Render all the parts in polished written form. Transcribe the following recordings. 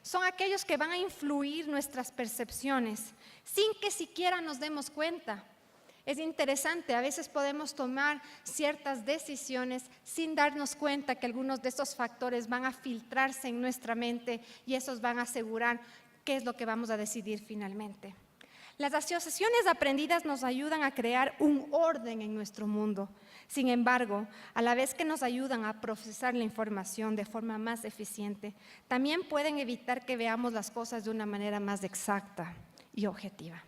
son aquellos que van a influir nuestras percepciones sin que siquiera nos demos cuenta. Es interesante, a veces podemos tomar ciertas decisiones sin darnos cuenta que algunos de estos factores van a filtrarse en nuestra mente y esos van a asegurar qué es lo que vamos a decidir finalmente. Las asociaciones aprendidas nos ayudan a crear un orden en nuestro mundo. Sin embargo, a la vez que nos ayudan a procesar la información de forma más eficiente, también pueden evitar que veamos las cosas de una manera más exacta y objetiva.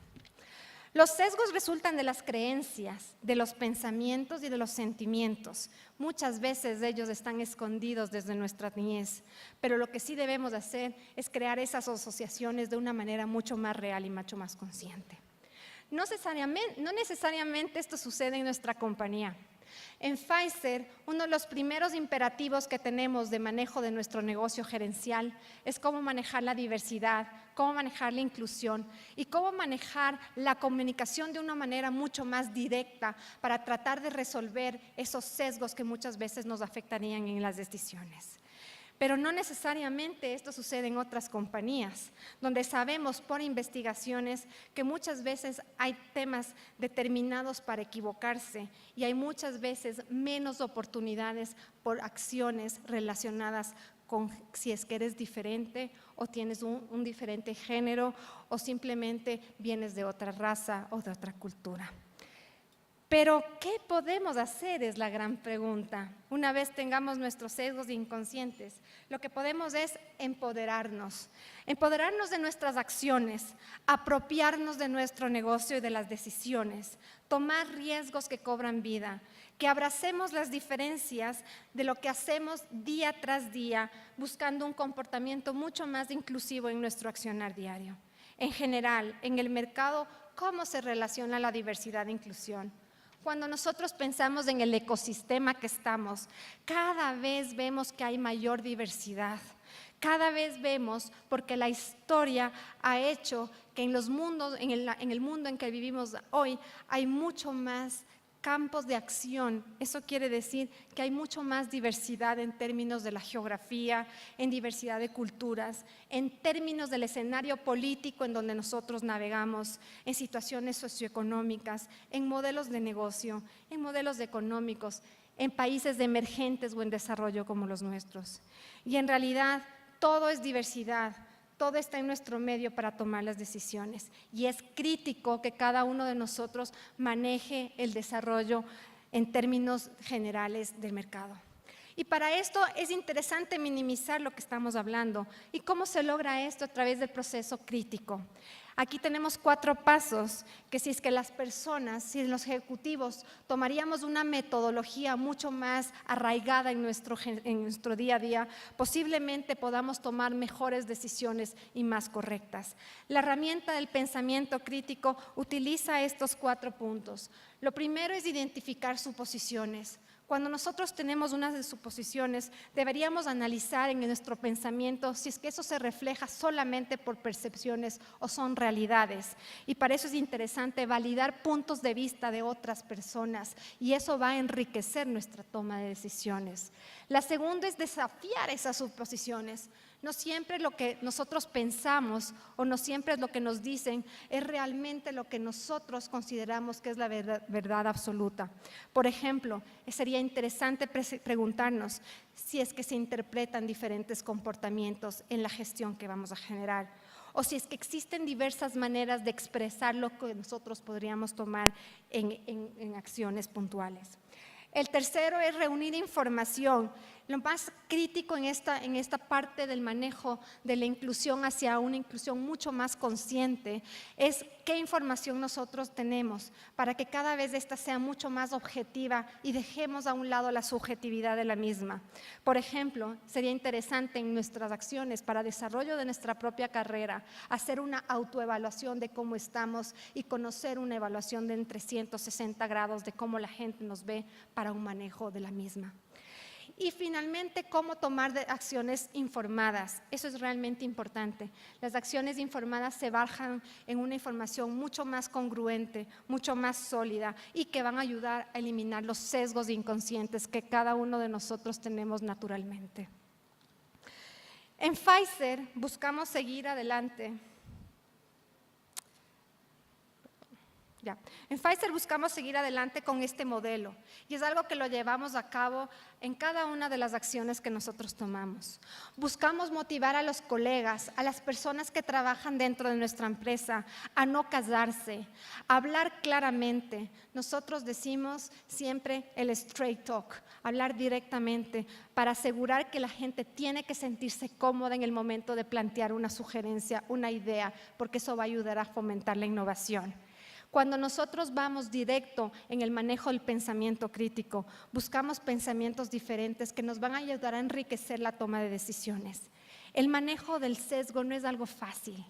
Los sesgos resultan de las creencias, de los pensamientos y de los sentimientos. Muchas veces ellos están escondidos desde nuestra niñez, pero lo que sí debemos hacer es crear esas asociaciones de una manera mucho más real y mucho más consciente. No necesariamente esto sucede en nuestra compañía. En Pfizer, uno de los primeros imperativos que tenemos de manejo de nuestro negocio gerencial es cómo manejar la diversidad, cómo manejar la inclusión y cómo manejar la comunicación de una manera mucho más directa para tratar de resolver esos sesgos que muchas veces nos afectarían en las decisiones. Pero no necesariamente esto sucede en otras compañías, donde sabemos por investigaciones que muchas veces hay temas determinados para equivocarse y hay muchas veces menos oportunidades por acciones relacionadas con si es que eres diferente o tienes un diferente género o simplemente vienes de otra raza o de otra cultura. Pero, ¿qué podemos hacer? Es la gran pregunta. Una vez tengamos nuestros sesgos inconscientes, lo que podemos es empoderarnos de nuestras acciones, apropiarnos de nuestro negocio y de las decisiones, tomar riesgos que cobran vida, que abracemos las diferencias de lo que hacemos día tras día, buscando un comportamiento mucho más inclusivo en nuestro accionar diario. En general, en el mercado, ¿cómo se relaciona la diversidad e inclusión? Cuando nosotros pensamos en el ecosistema que estamos, cada vez vemos que hay mayor diversidad. Cada vez vemos, porque la historia ha hecho que en el mundo en que vivimos hoy, hay mucho más campos de acción. Eso quiere decir que hay mucho más diversidad en términos de la geografía, en diversidad de culturas, en términos del escenario político en donde nosotros navegamos, en situaciones socioeconómicas, en modelos de negocio, en modelos económicos, en países emergentes o en desarrollo como los nuestros. Y en realidad todo es diversidad. Todo está en nuestro medio para tomar las decisiones y es crítico que cada uno de nosotros maneje el desarrollo en términos generales del mercado. Y para esto es interesante minimizar lo que estamos hablando. ¿Y cómo se logra esto? A través del proceso crítico. Aquí tenemos 4 pasos que si es que las personas, si los ejecutivos tomaríamos una metodología mucho más arraigada en nuestro día a día, posiblemente podamos tomar mejores decisiones y más correctas. La herramienta del pensamiento crítico utiliza estos 4 puntos. Lo primero es identificar suposiciones. Cuando nosotros tenemos unas de suposiciones, deberíamos analizar en nuestro pensamiento si es que eso se refleja solamente por percepciones o son realidades. Y para eso es interesante validar puntos de vista de otras personas y eso va a enriquecer nuestra toma de decisiones. La segunda es desafiar esas suposiciones. No siempre lo que nosotros pensamos o no siempre lo que nos dicen es realmente lo que nosotros consideramos que es la verdad absoluta. Por ejemplo, sería interesante preguntarnos si es que se interpretan diferentes comportamientos en la gestión que vamos a generar o si es que existen diversas maneras de expresar lo que nosotros podríamos tomar en acciones puntuales. El tercero es reunir información. Lo más crítico en esta parte del manejo de la inclusión hacia una inclusión mucho más consciente es qué información nosotros tenemos para que cada vez esta sea mucho más objetiva y dejemos a un lado la subjetividad de la misma. Por ejemplo, sería interesante en nuestras acciones para desarrollo de nuestra propia carrera hacer una autoevaluación de cómo estamos y conocer una evaluación de en 360 grados de cómo la gente nos ve para un manejo de la misma. Y finalmente, cómo tomar acciones informadas. Eso es realmente importante. Las acciones informadas se basan en una información mucho más congruente, mucho más sólida y que van a ayudar a eliminar los sesgos inconscientes que cada uno de nosotros tenemos naturalmente. En Pfizer buscamos seguir adelante. En Pfizer buscamos seguir adelante con este modelo y es algo que lo llevamos a cabo en cada una de las acciones que nosotros tomamos. Buscamos motivar a los colegas, a las personas que trabajan dentro de nuestra empresa a no callarse, a hablar claramente. Nosotros decimos siempre el straight talk, hablar directamente para asegurar que la gente tiene que sentirse cómoda en el momento de plantear una sugerencia, una idea, porque eso va a ayudar a fomentar la innovación. Cuando nosotros vamos directo en el manejo del pensamiento crítico, buscamos pensamientos diferentes que nos van a ayudar a enriquecer la toma de decisiones. El manejo del sesgo no es algo fácil.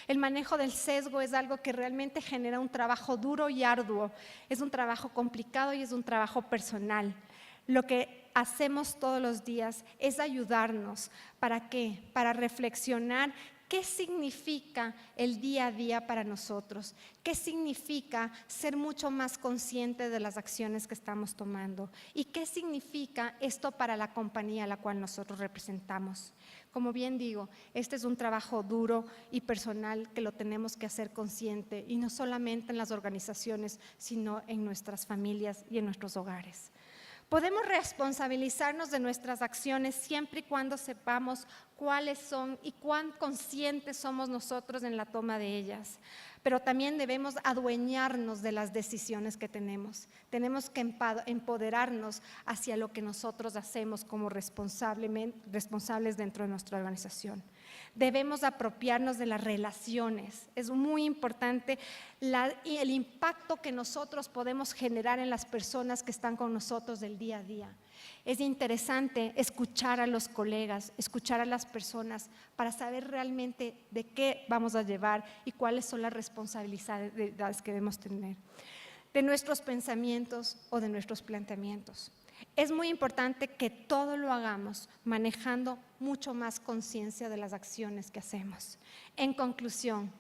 El manejo del sesgo es algo que realmente genera un trabajo duro y arduo. Es un trabajo complicado y es un trabajo personal. Lo que hacemos todos los días es ayudarnos. ¿Para qué? Para reflexionar. ¿Qué significa el día a día para nosotros? ¿Qué significa ser mucho más consciente de las acciones que estamos tomando? ¿Y qué significa esto para la compañía a la cual nosotros representamos? Como bien digo, este es un trabajo duro y personal que lo tenemos que hacer consciente y no solamente en las organizaciones, sino en nuestras familias y en nuestros hogares. Podemos responsabilizarnos de nuestras acciones siempre y cuando sepamos cuáles son y cuán conscientes somos nosotros en la toma de ellas. Pero también debemos adueñarnos de las decisiones que tenemos. Tenemos que empoderarnos hacia lo que nosotros hacemos como responsables dentro de nuestra organización. Debemos apropiarnos de las relaciones. Es muy importante el impacto que nosotros podemos generar en las personas que están con nosotros del día a día. Es interesante escuchar a los colegas, escuchar a las personas para saber realmente de qué vamos a llevar y cuáles son las responsabilidades que debemos tener, de nuestros pensamientos o de nuestros planteamientos. Es muy importante que todo lo hagamos manejando mucho más conciencia de las acciones que hacemos. En conclusión,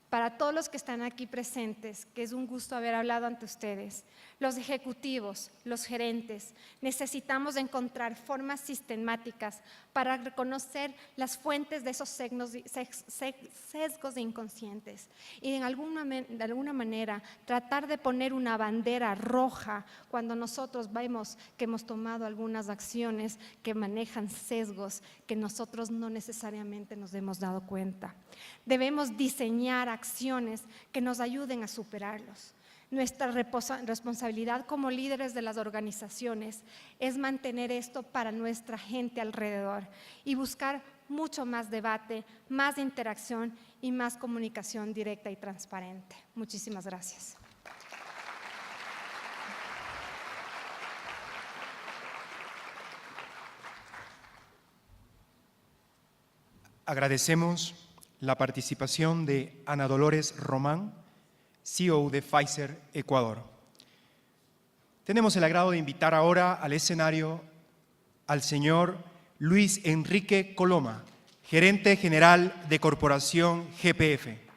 para todos los que están aquí presentes, que es un gusto haber hablado ante ustedes, los ejecutivos, los gerentes, necesitamos encontrar formas sistemáticas para reconocer las fuentes de esos sesgos inconscientes y de alguna manera tratar de poner una bandera roja cuando nosotros vemos que hemos tomado algunas acciones que manejan sesgos que nosotros no necesariamente nos hemos dado cuenta. Debemos diseñar acciones que nos ayuden a superarlos. Nuestra responsabilidad como líderes de las organizaciones es mantener esto para nuestra gente alrededor y buscar mucho más debate, más interacción y más comunicación directa y transparente. Muchísimas gracias. Agradecemos la participación de Ana Dolores Román, CEO de Pfizer Ecuador. Tenemos el agrado de invitar ahora al escenario al señor Luis Enrique Coloma, gerente general de Corporación GPF.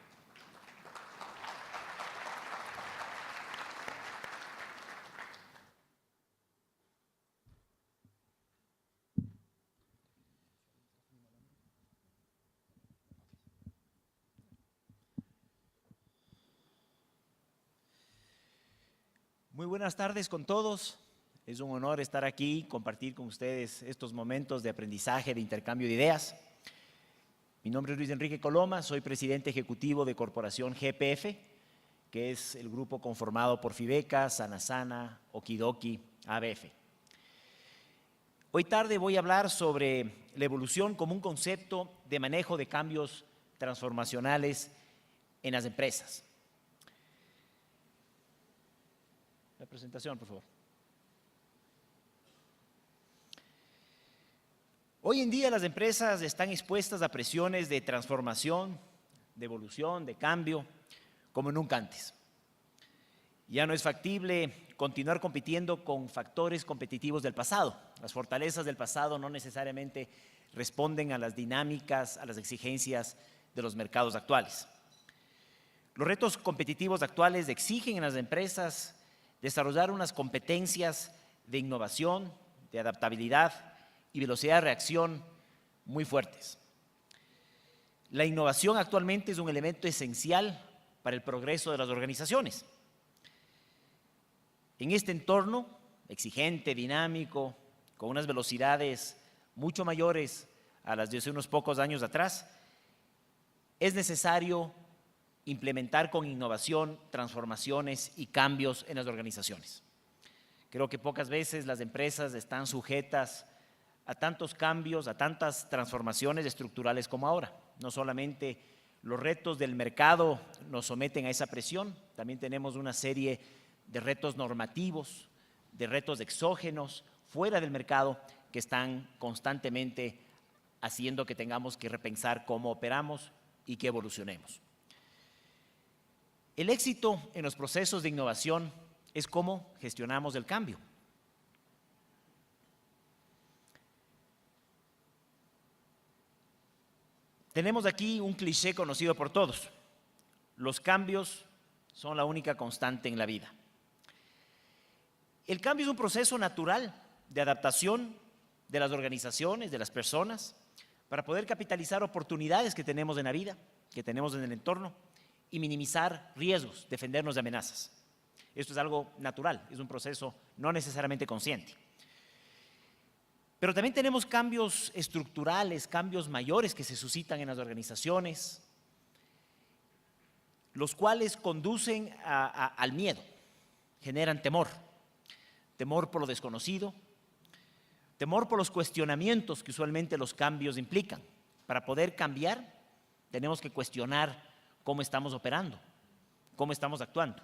Muy buenas tardes con todos. Es un honor estar aquí y compartir con ustedes estos momentos de aprendizaje, de intercambio de ideas. Mi nombre es Luis Enrique Coloma, soy presidente ejecutivo de Corporación GPF, que es el grupo conformado por Fibeca, Sanasana, Okidoki, ABF. Hoy tarde voy a hablar sobre la evolución como un concepto de manejo de cambios transformacionales en las empresas. La presentación, por favor. Hoy en día las empresas están expuestas a presiones de transformación, de evolución, de cambio, como nunca antes. Ya no es factible continuar compitiendo con factores competitivos del pasado. Las fortalezas del pasado no necesariamente responden a las dinámicas, a las exigencias de los mercados actuales. Los retos competitivos actuales exigen en las empresas desarrollar unas competencias de innovación, de adaptabilidad y velocidad de reacción muy fuertes. La innovación actualmente es un elemento esencial para el progreso de las organizaciones. En este entorno exigente, dinámico, con unas velocidades mucho mayores a las de hace unos pocos años atrás, es necesario implementar con innovación transformaciones y cambios en las organizaciones. Creo que pocas veces las empresas están sujetas a tantos cambios, a tantas transformaciones estructurales como ahora. No solamente los retos del mercado nos someten a esa presión, también tenemos una serie de retos normativos, de retos exógenos, fuera del mercado, que están constantemente haciendo que tengamos que repensar cómo operamos y que evolucionemos. El éxito en los procesos de innovación es cómo gestionamos el cambio. Tenemos aquí un cliché conocido por todos. Los cambios son la única constante en la vida. El cambio es un proceso natural de adaptación de las organizaciones, de las personas, para poder capitalizar oportunidades que tenemos en la vida, que tenemos en el entorno, y minimizar riesgos, defendernos de amenazas. Esto es algo natural, es un proceso no necesariamente consciente. Pero también tenemos cambios estructurales, cambios mayores que se suscitan en las organizaciones, los cuales conducen al miedo, generan temor. Temor por lo desconocido, temor por los cuestionamientos que usualmente los cambios implican. Para poder cambiar, tenemos que cuestionar cómo estamos operando, cómo estamos actuando.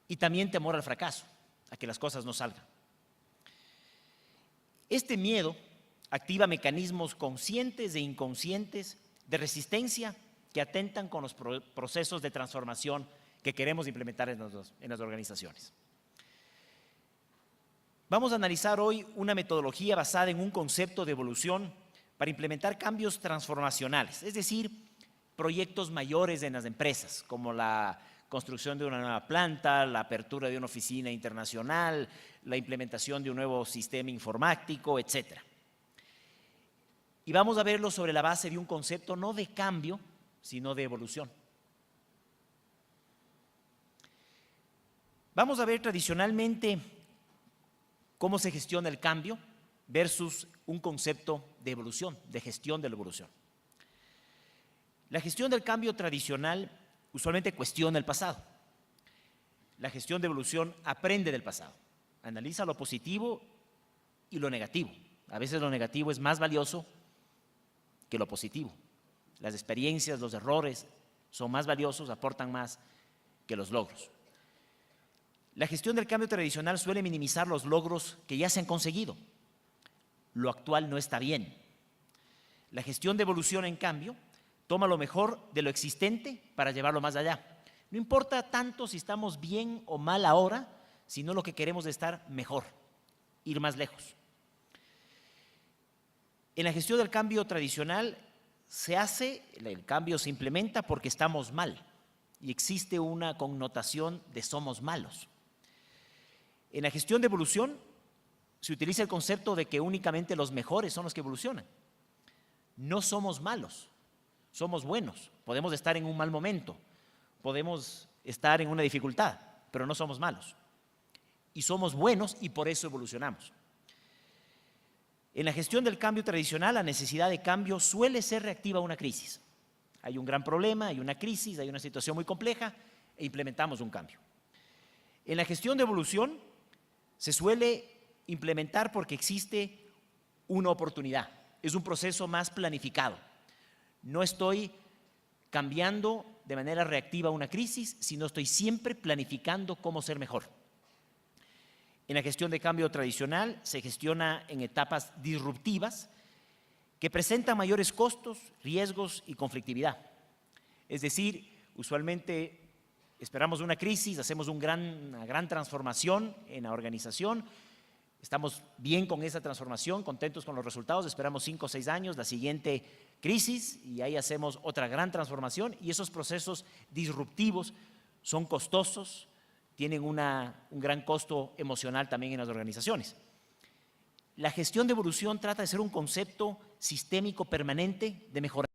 Y también temor al fracaso, a que las cosas no salgan. Este miedo activa mecanismos conscientes e inconscientes de resistencia que atentan con los procesos de transformación que queremos implementar en las organizaciones. Vamos a analizar hoy una metodología basada en un concepto de evolución para implementar cambios transformacionales, es decir, proyectos mayores en las empresas, como la construcción de una nueva planta, la apertura de una oficina internacional, la implementación de un nuevo sistema informático, etc. Y vamos a verlo sobre la base de un concepto no de cambio, sino de evolución. Vamos a ver tradicionalmente cómo se gestiona el cambio versus un concepto de evolución, de gestión de la evolución. La gestión del cambio tradicional usualmente cuestiona el pasado. La gestión de evolución aprende del pasado, analiza lo positivo y lo negativo. A veces lo negativo es más valioso que lo positivo. Las experiencias, los errores son más valiosos, aportan más que los logros. La gestión del cambio tradicional suele minimizar los logros que ya se han conseguido. Lo actual no está bien. La gestión de evolución, en cambio, toma lo mejor de lo existente para llevarlo más allá. No importa tanto si estamos bien o mal ahora, sino lo que queremos es estar mejor, ir más lejos. En la gestión del cambio tradicional el cambio se implementa porque estamos mal y existe una connotación de somos malos. En la gestión de evolución se utiliza el concepto de que únicamente los mejores son los que evolucionan. No somos malos, somos buenos. Podemos estar en un mal momento, podemos estar en una dificultad, pero no somos malos. Y somos buenos y por eso evolucionamos. En la gestión del cambio tradicional, la necesidad de cambio suele ser reactiva a una crisis. Hay un gran problema, hay una crisis, hay una situación muy compleja e implementamos un cambio. En la gestión de evolución se suele implementar porque existe una oportunidad. Es un proceso más planificado. No estoy cambiando de manera reactiva una crisis, sino estoy siempre planificando cómo ser mejor. En la gestión de cambio tradicional se gestiona en etapas disruptivas que presentan mayores costos, riesgos y conflictividad. Es decir, usualmente esperamos una crisis, hacemos una gran transformación en la organización, estamos bien con esa transformación, contentos con los resultados, esperamos 5 o 6 años, la siguiente crisis y ahí hacemos otra gran transformación y esos procesos disruptivos son costosos, tienen un gran costo emocional también en las organizaciones. La gestión de evolución trata de ser un concepto sistémico permanente de mejora.